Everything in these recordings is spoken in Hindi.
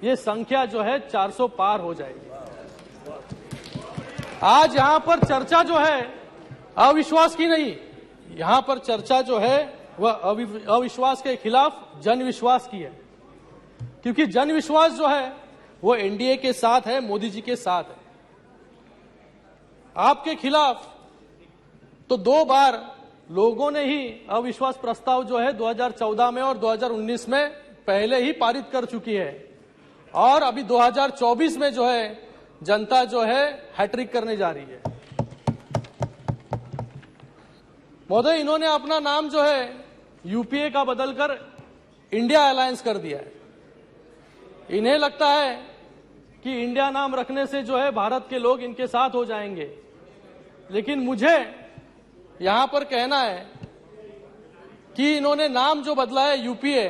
ये संख्या जो है 400 पार हो जाएगी। आज यहां पर चर्चा जो है अविश्वास की नहीं, यहां पर चर्चा जो है वह अविश्वास के खिलाफ जनविश्वास की है, क्योंकि जनविश्वास जो है वो एनडीए के साथ है, मोदी जी के साथ है। आपके खिलाफ तो 2 बार लोगों ने ही अविश्वास प्रस्ताव जो है 2014 में और 2019 में पहले ही पारित कर चुकी है, और अभी 2024 में जो है जनता जो है हैट्रिक करने जा रही है। महोदय, इन्होंने अपना नाम जो है यूपीए का बदलकर इंडिया अलायंस कर दिया है। इन्हें लगता है कि इंडिया नाम रखने से जो है भारत के लोग इनके साथ हो जाएंगे, लेकिन मुझे यहां पर कहना है कि इन्होंने नाम जो बदला है यूपीए,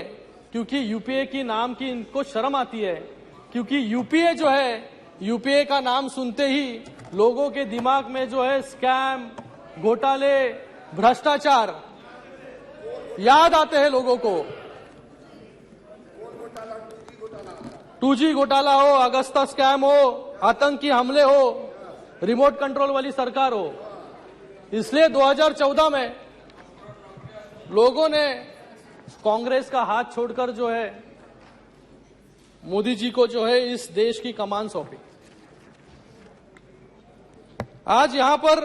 क्योंकि यूपीए की नाम की इनको शर्म आती है, क्योंकि यूपीए जो है, यूपीए का नाम सुनते ही लोगों के दिमाग में जो है स्कैम, घोटाले, भ्रष्टाचार याद आते हैं लोगों को। 2G घोटाला हो, अगस्ता स्कैम हो, आतंकी हमले हो, रिमोट कंट्रोल वाली सरकार हो। इसलिए 2014 में लोगों ने कांग्रेस का हाथ छोड़कर जो है मोदी जी को जो है इस देश की कमान सौंपी। आज यहां पर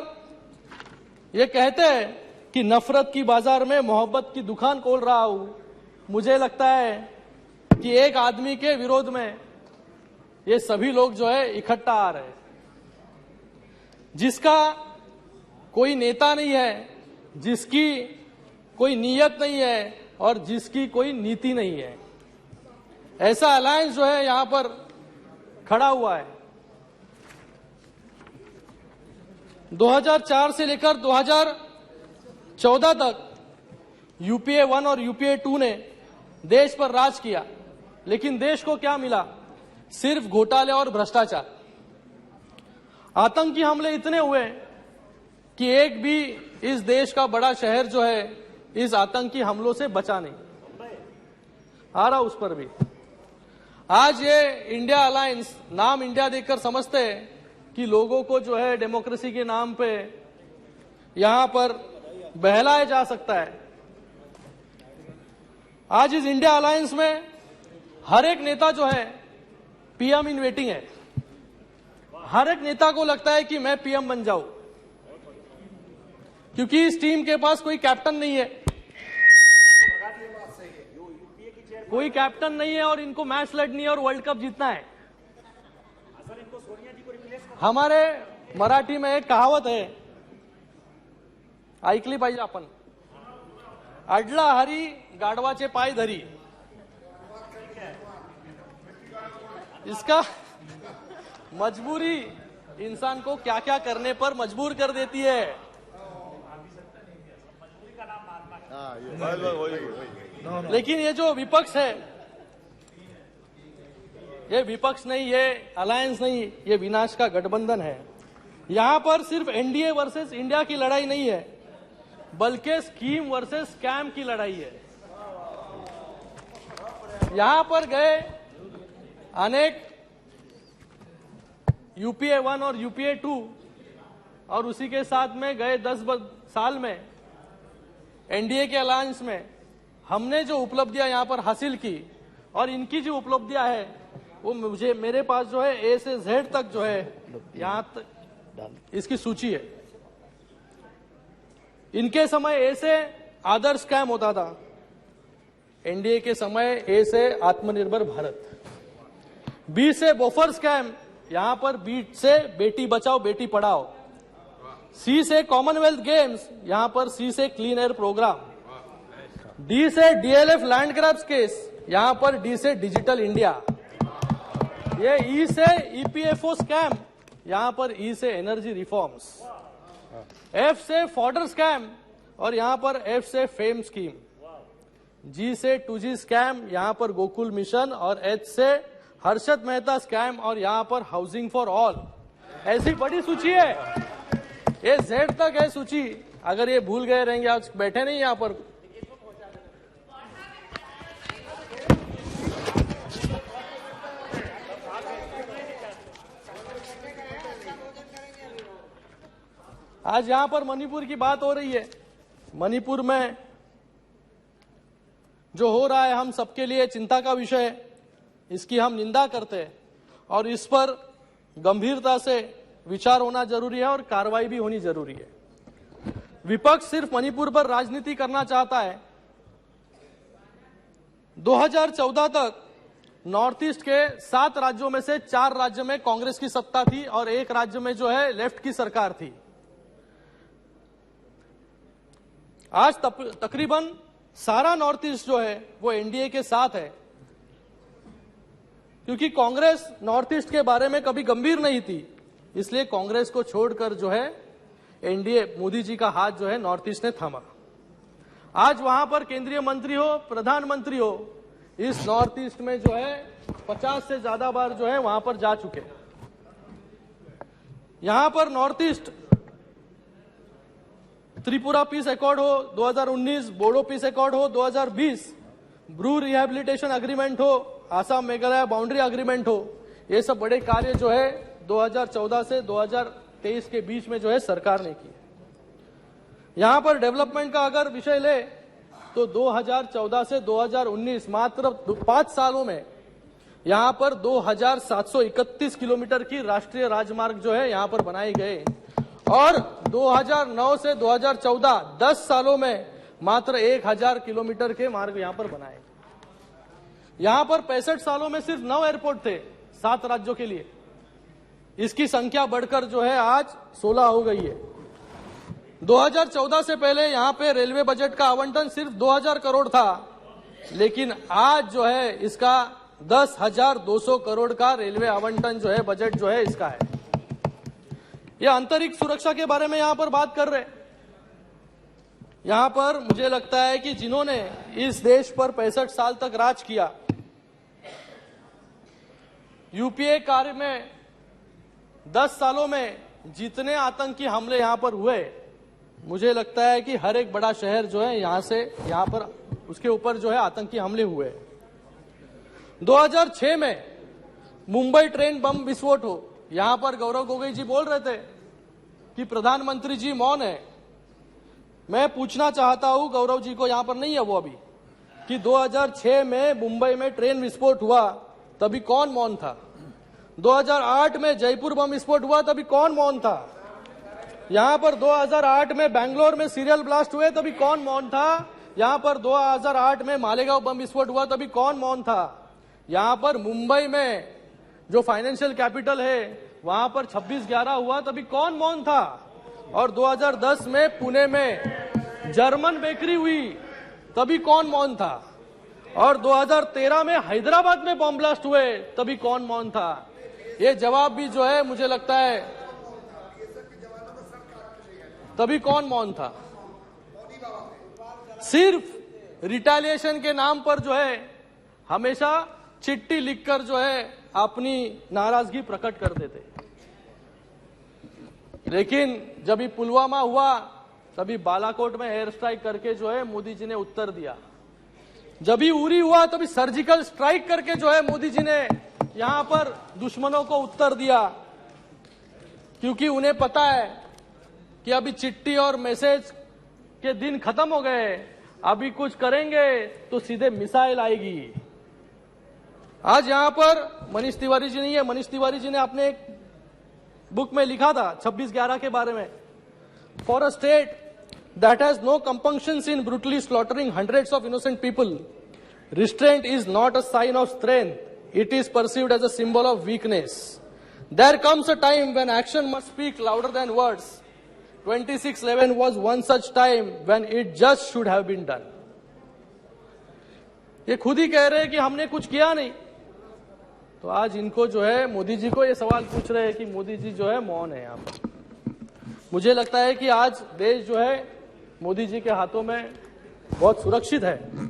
ये कहते हैं कि नफरत की बाजार में मोहब्बत की दुकान खोल रहा हूं। मुझे लगता है कि एक आदमी के विरोध में ये सभी लोग जो है इकट्ठा आ रहे हैं, जिसका कोई नेता नहीं है, जिसकी कोई नीयत नहीं है और जिसकी कोई नीति नहीं है। ऐसा अलायंस जो है यहां पर खड़ा हुआ है। 2004 से लेकर 2014 तक यूपीए 1 और यूपीए 2 ने देश पर राज किया, लेकिन देश को क्या मिला? सिर्फ घोटाले और भ्रष्टाचार। आतंकी हमले इतने हुए कि एक भी इस देश का बड़ा शहर जो है इस आतंकी हमलों से बचा नहीं। आ रहा उस पर भी। आज ये इंडिया अलायंस, नाम इंडिया देखकर समझते हैं कि लोगों को जो है डेमोक्रेसी के नाम पे यहां पर बहलाया जा सकता है। आज इस इंडिया अलायंस में हर एक नेता जो है पीएम इन वेटिंग है। हर एक नेता को लगता है कि मैं पीएम बन जाऊं, क्योंकि इस टीम के पास कोई कैप्टन नहीं है, कोई कैप्टन नहीं है और इनको मैच लड़नी है और वर्ल्ड कप जीतना है। हमारे मराठी में एक कहावत है, ऐकली पाहिजे आपण, अडला हरी गाढवाचे पाय धरी। इसका मजबूरी इंसान को क्या क्या करने पर मजबूर कर देती है। लेकिन ये जो विपक्ष है, ये विपक्ष नहीं, ये अलायंस नहीं, ये विनाश का गठबंधन है। यहां पर सिर्फ एनडीए वर्सेस इंडिया की लड़ाई नहीं है, बल्कि स्कीम वर्सेस स्कैम की लड़ाई है। यहां पर गए अनेक यूपीए 1 और यूपीए 2 और उसी के साथ में गए 10 साल में एनडीए के अलायंस में हमने जो उपलब्धियां यहां पर हासिल की, और इनकी जो उपलब्धियां है वो मेरे पास जो है ए से जेड तक जो है यहां तक इसकी सूची है। इनके समय ए से आदर्श स्कैम होता था, एनडीए के समय ए से आत्मनिर्भर भारत, बी से बोफर स्कैम, यहां पर बी से बेटी बचाओ बेटी पढ़ाओ, सी से कॉमनवेल्थ गेम्स, यहां पर सी से क्लीन एयर प्रोग्राम, डी से डीएलएफ लैंड ग्रैब्स केस, यहां पर डी से डिजिटल इंडिया, ये ई से ईपीएफओ स्कैम, यहां पर ई से एनर्जी रिफॉर्म्स, एफ से फॉर्डर स्कैम और यहां पर एफ से फेम स्कीम, जी से 2G स्कैम, यहां पर गोकुल मिशन, और एच से हर्षद मेहता स्कैम और यहां पर हाउसिंग फॉर ऑल। ऐसी बड़ी सूची है, ये जेड तक है सूची। अगर ये भूल गए रहेंगे, आज बैठे नहीं यहां पर, आज यहां पर मणिपुर की बात हो रही है। मणिपुर में जो हो रहा है हम सबके लिए चिंता का विषय है, इसकी हम निंदा करते हैं और इस पर गंभीरता से विचार होना जरूरी है और कार्रवाई भी होनी जरूरी है। विपक्ष सिर्फ मणिपुर पर राजनीति करना चाहता है। 2014 तक नॉर्थ ईस्ट के 7 राज्यों में से 4 राज्य में कांग्रेस की सत्ता थी और 1 राज्य में जो है लेफ्ट की सरकार थी। आज तकरीबन सारा नॉर्थ ईस्ट जो है वो एनडीए के साथ है, क्योंकि कांग्रेस नॉर्थ ईस्ट के बारे में कभी गंभीर नहीं थी, इसलिए कांग्रेस को छोड़कर जो है एनडीए, मोदी जी का हाथ जो है नॉर्थ ईस्ट ने थामा। आज वहां पर केंद्रीय मंत्री हो, प्रधानमंत्री हो, इस नॉर्थ ईस्ट में जो है 50 से ज्यादा बार जो है वहां पर जा चुके। यहां पर north east Tripura peace accord हो 2019, बोडो पीस अकॉर्ड हो 2020, ब्रू रिहेबिलिटेशन एग्रीमेंट हो, आसाम मेघालय बाउंड्री एग्रीमेंट हो, ये सब बड़े कार्य जो है 2014 से 2023 के बीच में जो है सरकार ने की। यहां पर डेवलपमेंट का अगर विषय ले तो 2014 से 2019 मात्र 5 सालों में यहां पर 2731 किलोमीटर की राष्ट्रीय राजमार्ग जो है यहां पर बनाए गए और 2009 से 2014 10 सालों में मात्र 1000 किलोमीटर के मार्ग यहां पर बनाए। यहां पर 65 सालों में सिर्फ 9 एयरपोर्ट थे 7 राज्यों के लिए, इसकी संख्या बढ़कर जो है आज 16 हो गई है। 2014 से पहले यहां पे रेलवे बजट का आवंटन सिर्फ 2000 करोड़ था, लेकिन आज जो है इसका 10,200 करोड़ का रेलवे आवंटन जो है बजट जो है इसका है। यह अंतरिक्ष सुरक्षा के बारे में यहां पर बात कर रहे। यहां पर मुझे लगता है कि जिन्होंने इस देश पर 65 साल तक राज किया, यूपीए कार्य में 10 सालों में जितने आतंकी हमले यहां पर हुए, मुझे लगता है कि हर एक बड़ा शहर जो है यहां पर उसके ऊपर जो है आतंकी हमले हुए। 2006 में मुंबई ट्रेन बम विस्फोट हो, यहां पर गौरव गोगोई जी बोल रहे थे कि प्रधानमंत्री जी मौन है। मैं पूछना चाहता हूं गौरव जी को, यहां पर नहीं है वो अभी, कि 2006 में मुंबई में ट्रेन विस्फोट हुआ तभी कौन मौन था? 2008 में जयपुर बम विस्फोट हुआ तभी कौन मौन था? यहां पर 2008 में बेंगलोर में सीरियल ब्लास्ट हुए तभी कौन मौन था? यहां पर 2008 में मालेगांव बम विस्फोट हुआ तभी कौन मौन था? यहां पर मुंबई में जो फाइनेंशियल कैपिटल है वहां पर 26/11 हुआ तभी कौन मौन था? और 2010 में पुणे में जर्मन बेकरी हुई तभी कौन मौन था? और 2013 में हैदराबाद में बम ब्लास्ट हुए तभी कौन मौन था? ये जवाब भी जो है मुझे लगता है तभी कौन मौन था? सिर्फ रिटेलिएशन के नाम पर जो है हमेशा चिट्ठी लिखकर जो है अपनी नाराजगी प्रकट कर देते। लेकिन जब ये पुलवामा हुआ तभी बालाकोट में एयर स्ट्राइक करके जो है मोदी जी ने उत्तर दिया। जब ही उरी हुआ तभी सर्जिकल स्ट्राइक करके जो है मोदी जी ने यहां पर दुश्मनों को उत्तर दिया, क्योंकि उन्हें पता है कि अभी चिट्ठी और मैसेज के दिन खत्म हो गए, अभी कुछ करेंगे तो सीधे मिसाइल आएगी। आज यहां पर मनीष तिवारी जी नहीं है, मनीष तिवारी जी ने अपने एक बुक में लिखा था 26/11 के बारे में, for a state that has no compunctions in brutally slaughtering hundreds of innocent people, restraint is not a sign of strength, it is perceived as a symbol of weakness. There comes a time when action must speak louder than words. 26/11 was one such time when it just should have been done. ये खुद ही कह रहे हैं कि हमने कुछ किया नहीं, तो आज इनको जो है मोदी जी को ये सवाल पूछ रहे हैं कि मोदी जी जो है मौन है यहाँ पर। मुझे लगता है कि आज देश जो है मोदी जी के हाथों में बहुत सुरक्षित है,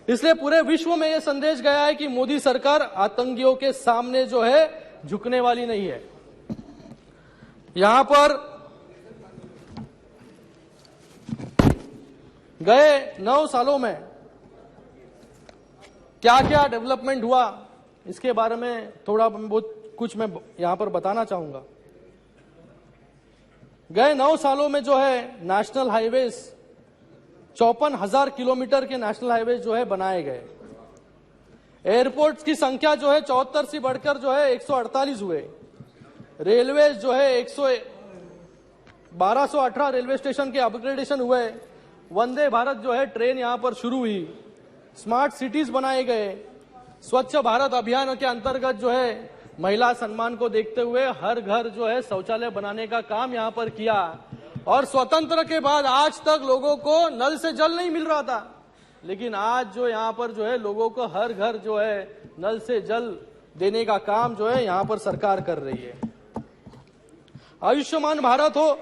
इसलिए पूरे विश्व में यह संदेश गया है कि मोदी सरकार आतंकियों के सामने जो है झुकने वाली नहीं है। यहां पर गए 9 सालों में क्या क्या डेवलपमेंट हुआ, इसके बारे में थोड़ा बहुत कुछ मैं यहां पर बताना चाहूंगा। गए 9 सालों में जो है नेशनल हाईवेज 54,000 किलोमीटर के नेशनल हाईवेज जो है बनाए गए। एयरपोर्ट्स की संख्या जो है 74 से बढ़कर जो है 148 हुए। रेलवेज जो है 1218 रेलवे स्टेशन के अपग्रेडेशन हुए। वंदे भारत जो है ट्रेन यहां पर शुरू हुई। स्मार्ट सिटीज बनाए गए। स्वच्छ भारत अभियान के अंतर्गत जो है महिला सम्मान को देखते हुए हर घर जो है शौचालय बनाने का काम यहां पर किया। और स्वतंत्र के बाद आज तक लोगों को नल से जल नहीं मिल रहा था, लेकिन आज जो यहां पर जो है लोगों को हर घर जो है नल से जल देने का काम जो है यहां पर सरकार कर रही है। आयुष्मान भारत हो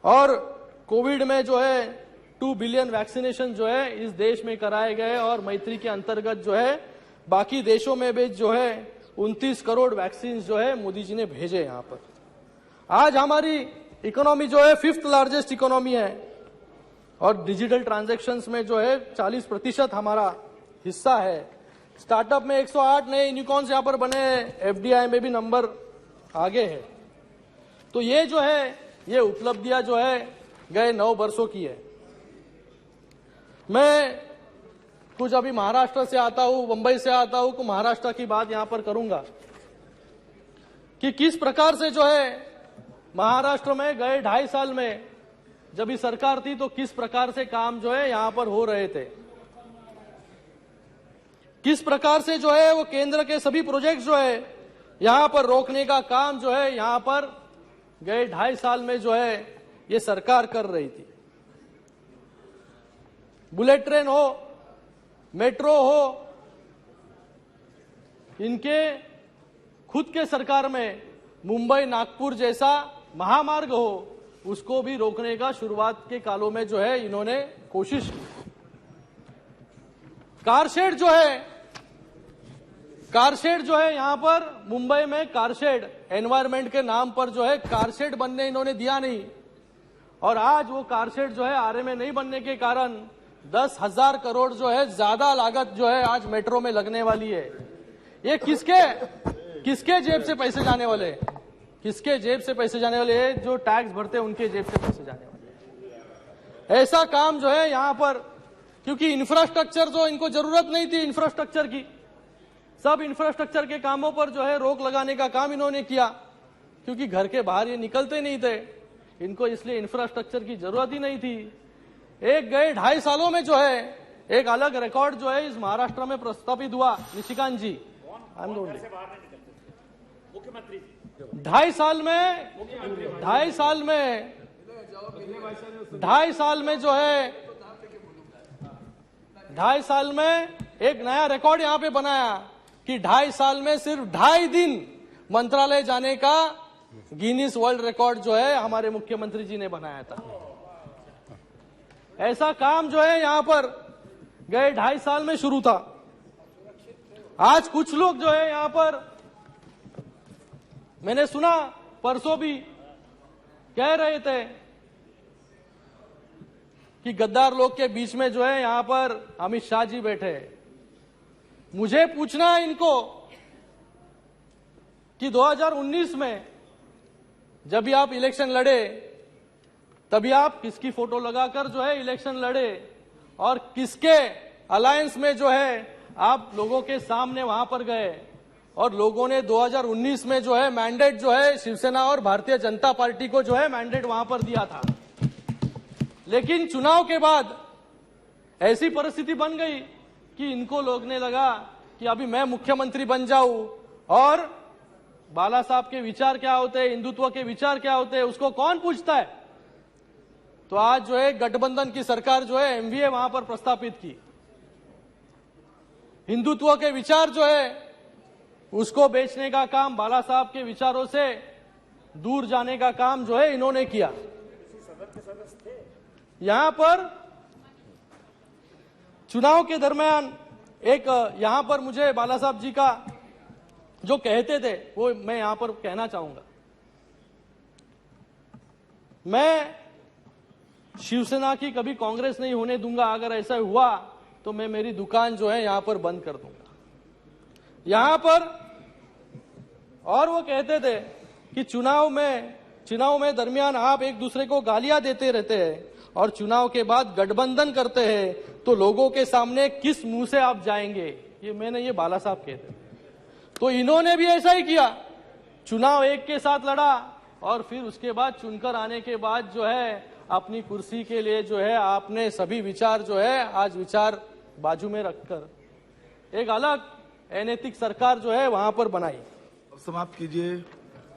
और कोविड में जो है 2 बिलियन वैक्सीनेशन जो है इस देश में कराए गए और मैत्री के अंतर्गत जो है बाकी देशों में भी जो है 29 करोड़ वैक्सीन जो है मोदी जी ने भेजे यहां पर। आज हमारी इकोनॉमी जो है 5th लार्जेस्ट इकोनॉमी है और डिजिटल ट्रांजैक्शंस में जो है 40% हमारा हिस्सा है। स्टार्टअप में 108 नए यूनिकॉर्न्स यहां पर बने हैं। एफडीआई में भी नंबर आगे है। तो ये जो है ये उपलब्धियां जो है गए 9 वर्षों की है। मैं कुछ अभी महाराष्ट्र से आता हूं, मुंबई से आता हूं, तो महाराष्ट्र की बात यहां पर करूंगा कि किस प्रकार से जो है महाराष्ट्र में गए 2.5 साल में जब ये सरकार थी तो किस प्रकार से काम जो है यहां पर हो रहे थे, किस प्रकार से जो है वो केंद्र के सभी प्रोजेक्ट जो है यहां पर रोकने का काम जो है यहां पर गए 2.5 साल में जो है ये सरकार कर रही थी। बुलेट ट्रेन हो, मेट्रो हो, इनके खुद के सरकार में मुंबई नागपुर जैसा महामार्ग हो उसको भी रोकने का शुरुआत के कालों में जो है इन्होंने कोशिश की। कारशेड जो है यहां पर मुंबई में कारशेड एनवायरमेंट के नाम पर जो है कारशेड बनने इन्होंने दिया नहीं और आज वो कारशेड जो है आरे में नहीं बनने के कारण 10,000 करोड़ जो है ज्यादा लागत जो है आज मेट्रो में लगने वाली है। ये किसके जेब से पैसे जाने वाले हैं? किसके जेब से पैसे जाने वाले हैं? जो टैक्स भरते हैं उनके जेब से पैसे जाने वाले हैं। ऐसा काम जो है यहां पर, क्योंकि इंफ्रास्ट्रक्चर जो इनको जरूरत नहीं थी इंफ्रास्ट्रक्चर की, सब इंफ्रास्ट्रक्चर के कामों पर जो है रोक लगाने का काम इन्होंने किया, क्योंकि घर के बाहर ये निकलते नहीं थे, इनको इसलिए इंफ्रास्ट्रक्चर की जरूरत ही नहीं थी। एक गए 2.5 सालों में जो है एक अलग रिकॉर्ड जो है इस महाराष्ट्र में प्रस्तापित हुआ। निशिकांत जी, मुख्यमंत्री 2.5 साल में जो है 2.5 साल में एक नया रिकॉर्ड यहां पे बनाया कि 2.5 साल में सिर्फ 2.5 दिन मंत्रालय जाने का गिनीज वर्ल्ड रिकॉर्ड जो है हमारे मुख्यमंत्री जी ने बनाया था। ऐसा काम जो है यहां पर गए 2.5 साल में शुरू था। आज कुछ लोग जो है यहां पर, मैंने सुना परसों भी कह रहे थे कि गद्दार लोग के बीच में जो है यहां पर अमित शाह जी बैठे। मुझे पूछना है इनको कि 2019 में जब भी आप इलेक्शन लड़े तभी आप किसकी फोटो लगाकर जो है इलेक्शन लड़े और किसके अलायंस में जो है आप लोगों के सामने वहां पर गए और लोगों ने 2019 में जो है मैंडेट जो है शिवसेना और भारतीय जनता पार्टी को जो है मैंडेट वहां पर दिया था। लेकिन चुनाव के बाद ऐसी परिस्थिति बन गई कि इनको लोगने लगा कि अभी मैं मुख्यमंत्री बन जाऊं और बाला साहब के विचार क्या होते हैं, हिंदुत्व के विचार क्या होते हैं, उसको कौन पूछता है। तो आज जो है गठबंधन की सरकार जो है एमवीए वहां पर प्रस्तापित की। हिंदुत्व के विचार जो है उसको बेचने का काम, बाला साहब के विचारों से दूर जाने का काम जो है इन्होंने किया। यहां पर चुनाव के दरमियान एक यहां पर मुझे बाला साहब जी का जो कहते थे वो मैं यहां पर कहना चाहूंगा। मैं शिवसेना की कभी कांग्रेस नहीं होने दूंगा, अगर ऐसा हुआ तो मैं मेरी दुकान जो है यहां पर बंद कर दूंगा यहां पर। और वो कहते थे कि चुनाव में चुनाव में दरमियान आप एक दूसरे को गालियां देते रहते हैं और चुनाव के बाद गठबंधन करते हैं, तो लोगों के सामने किस मुंह से आप जाएंगे? ये बाला साहब कहते हैं। तो इन्होंने भी ऐसा ही किया, चुनाव एक के साथ लड़ा और फिर उसके बाद चुनकर आने के बाद जो है अपनी कुर्सी के लिए जो है आपने सभी विचार जो है आज विचार बाजू में रखकर एक अलग अनैतिक सरकार जो है वहां पर बनाई। समाप्त कीजिए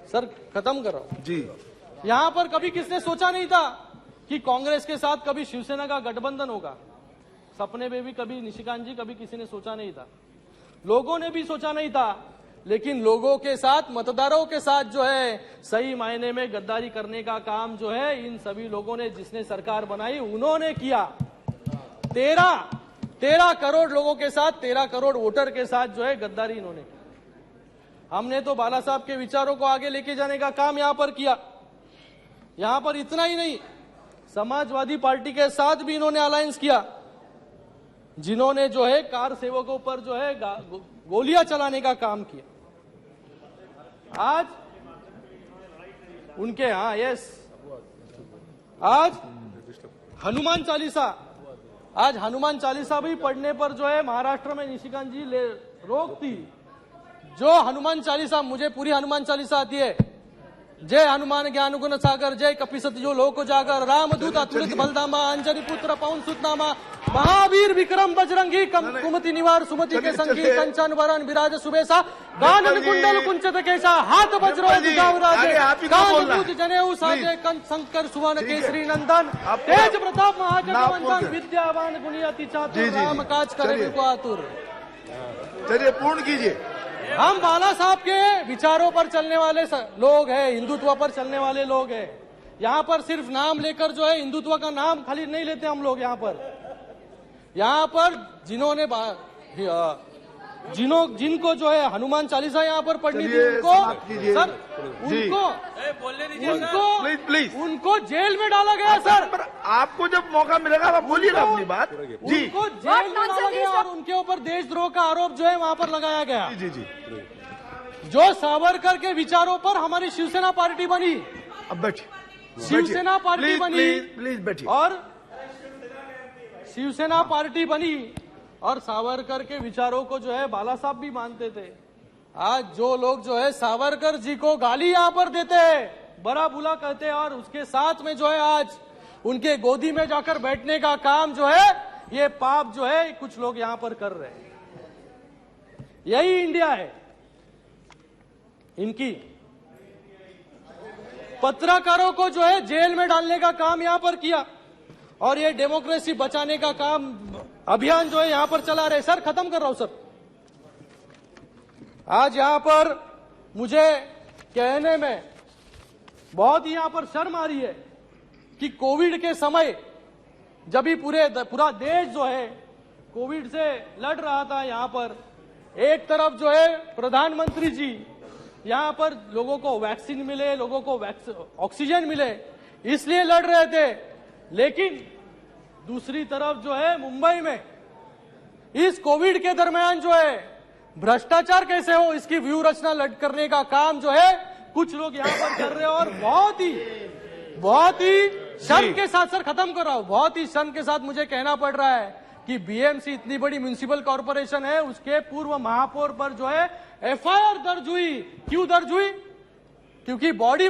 सर, खत्म कर रहा हूं जी। यहां पर कभी किसने सोचा नहीं था कि कांग्रेस के साथ कभी शिवसेना का गठबंधन होगा। सपने में भी कभी निशिकांत जी कभी किसी ने सोचा नहीं था, लोगों ने भी सोचा नहीं था, लेकिन लोगों के साथ मतदारों के साथ जो है सही मायने में गद्दारी करने का काम जो है इन सभी लोगों ने, जिसने सरकार बनाई उन्होंने किया। 13 करोड़ लोगों के साथ, 13 करोड़ वोटर के साथ जो है गद्दारी इन्होंने की। हमने तो बाला साहब के विचारों को आगे लेके जाने का काम यहां पर किया। यहां पर इतना ही नहीं, समाजवादी पार्टी के साथ भी इन्होंने अलायंस किया, जिन्होंने जो है कार सेवकों पर जो है गोलियां चलाने का काम किया। आज उनके आज हनुमान चालीसा भी पढ़ने पर जो है महाराष्ट्र में निशिकांत जी रोक थी। जो हनुमान चालीसा, मुझे पूरी हनुमान चालीसा आती है। जय हनुमान ज्ञान गुण सागर, जय कपिसति जो लोक जागर, रामदूत अतुलित बलधामा, अंजनी पुत्र पवन सुतनामा, महावीर विक्रम बजरंगी, कुमति निवार सुमति के संगी, कंचन वरण विराज सुबेसा, गानन कुंडल कुंचित केसा, हाथ वज्रो गावराजे, कांत जनेऊ साजे, शंकर सुवन केसरी नंदन, तेज प्रताप महाजगवंदन, विद्यावान गुणी अति चातुर, राम काज करे को आतुर। चलिए पूर्ण कीजिए। हम बाला साहब के विचारों पर चलने वाले लोग हैं, हिंदुत्व पर चलने वाले लोग हैं। यहाँ पर सिर्फ नाम लेकर जो है हिंदुत्व का नाम खाली नहीं लेते हम लोग। यहाँ पर जिनको जो है हनुमान चालीसा यहाँ पर पढ़नी थी उनको जेल में डाला गया। सर, आपको जब मौका मिलेगा आप बोलिएगा अपनी बात जी। उनको जेल में डाला गया और उनके ऊपर देशद्रोह का आरोप जो है वहां पर लगाया गया। जी जी। जो सावरकर के विचारों पर हमारी शिवसेना पार्टी बनी, अब बैठिए, शिवसेना पार्टी बनी, प्लीज बैठिए। और शिवसेना पार्टी बनी और सावरकर के विचारों को जो है बाला साहब भी मानते थे। आज जो लोग जो है सावरकर जी को गाली यहां पर देते हैं, बड़ा बुला कहते हैं, और उसके साथ में जो है आज उनके गोदी में जाकर बैठने का काम जो है, ये पाप जो है कुछ लोग यहां पर कर रहे हैं। यही इंडिया है इनकी। पत्रकारों को जो है जेल में डालने का काम यहां पर किया और ये डेमोक्रेसी बचाने का काम अभियान जो है यहां पर चला रहे। सर, खत्म कर रहा हूं सर। आज यहां पर मुझे कहने में बहुत ही यहां पर शर्म आ रही है कि कोविड के समय जब भी पूरा देश जो है कोविड से लड़ रहा था, यहां पर एक तरफ जो है प्रधानमंत्री जी यहां पर लोगों को वैक्सीन मिले, लोगों को ऑक्सीजन मिले, इसलिए लड़ रहे थे, लेकिन दूसरी तरफ जो है मुंबई में इस कोविड के दरमियान जो है भ्रष्टाचार कैसे हो इसकी व्यू रचना करने का काम जो है कुछ लोग यहां पर कर रहे हैं। और बहुत ही शर्म के साथ, सर खत्म कर रहा हूं, बहुत ही शर्म के साथ मुझे कहना पड़ रहा है कि बीएमसी इतनी बड़ी म्युनिसिपल कॉर्पोरेशन है, उसके पूर्व महापौर पर जो है एफआईआर दर्ज हुई। क्यों दर्ज हुई? क्योंकि बॉडी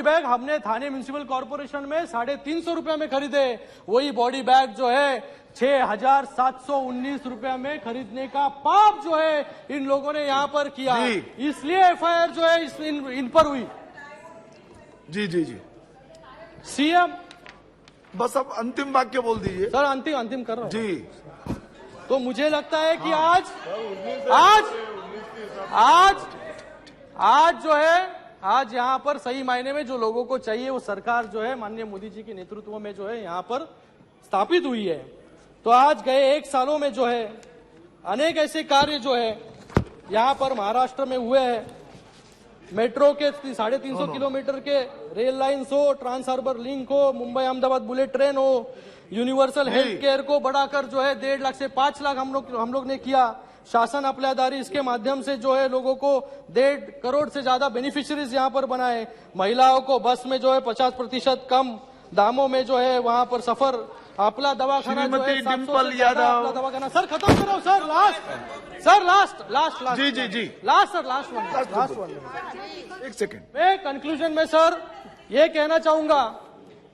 बैग हमने थाने म्युनिसिपल कॉर्पोरेशन में 350 रुपए में खरीदे, वही बॉडी बैग जो है 6,719 रुपए में खरीदने का पाप जो है इन लोगों ने यहां पर किया, इसलिए एफआईआर जो है इन पर हुई। जी जी जी। सीएम, बस अब अंतिम वाक्य बोल दीजिए। सर, अंतिम कर रहा हूं जी। तो मुझे लगता है कि आज जो है आज यहाँ पर सही मायने में जो लोगों को चाहिए वो सरकार जो है माननीय मोदी जी के नेतृत्व में जो है यहाँ पर स्थापित हुई है। तो आज गए 1 सालों में जो है अनेक ऐसे कार्य जो है यहाँ पर महाराष्ट्र में हुए हैं। मेट्रो के 350 किलोमीटर के रेल लाइन्स हो, ट्रांस हार्बर लिंक हो, मुंबई अहमदाबाद बुलेट ट्रेन हो, यूनिवर्सल हेल्थ केयर को बढ़ाकर जो है 1.5 लाख से 5 लाख हम लोग ने किया। शासन आपल्या दारी, इसके माध्यम से जो है लोगों को 1.5 करोड़ से ज्यादा बेनिफिशियरीज यहाँ पर बनाए। महिलाओं को बस में जो है 50% कम दामों में जो है वहां पर सफर, आपला दवाखाना जो है श्रीमती 700 डिम्पल से ज्यादा यादव। आपला दवाखाना। सर खत्म करो सर, लास्ट जी जी जी लास्ट सर, लास्ट वन। एक सेकंड। मैं कंक्लूजन में सर ये कहना चाहूंगा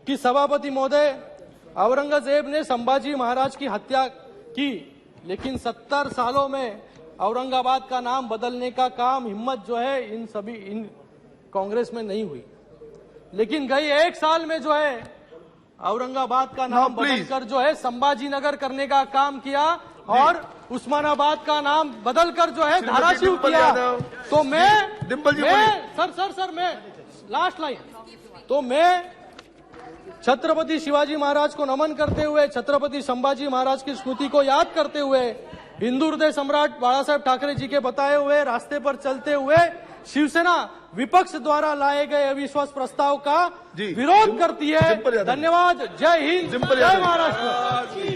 कि सभापति महोदय, औरंगजेब ने संभाजी महाराज की हत्या की, लेकिन 70 सालों में औरंगाबाद का नाम बदलने का काम, हिम्मत जो है इन कांग्रेस में नहीं हुई। लेकिन गई 1 साल में जो है औरंगाबाद का नाम बदलकर जो है संभाजी नगर करने का काम किया और उस्मानाबाद का नाम बदलकर जो है धाराशिव किया। तो मैं मैं लास्ट लाइन, तो मैं छत्रपति शिवाजी महाराज को नमन करते हुए, छत्रपति संभाजी महाराज की स्मृति को याद करते हुए, हिंदू हृदय सम्राट बाला साहेब ठाकरे जी के बताए हुए रास्ते पर चलते हुए शिवसेना विपक्ष द्वारा लाए गए अविश्वास प्रस्ताव का विरोध करती है। धन्यवाद। जय हिंद, जय महाराष्ट्र।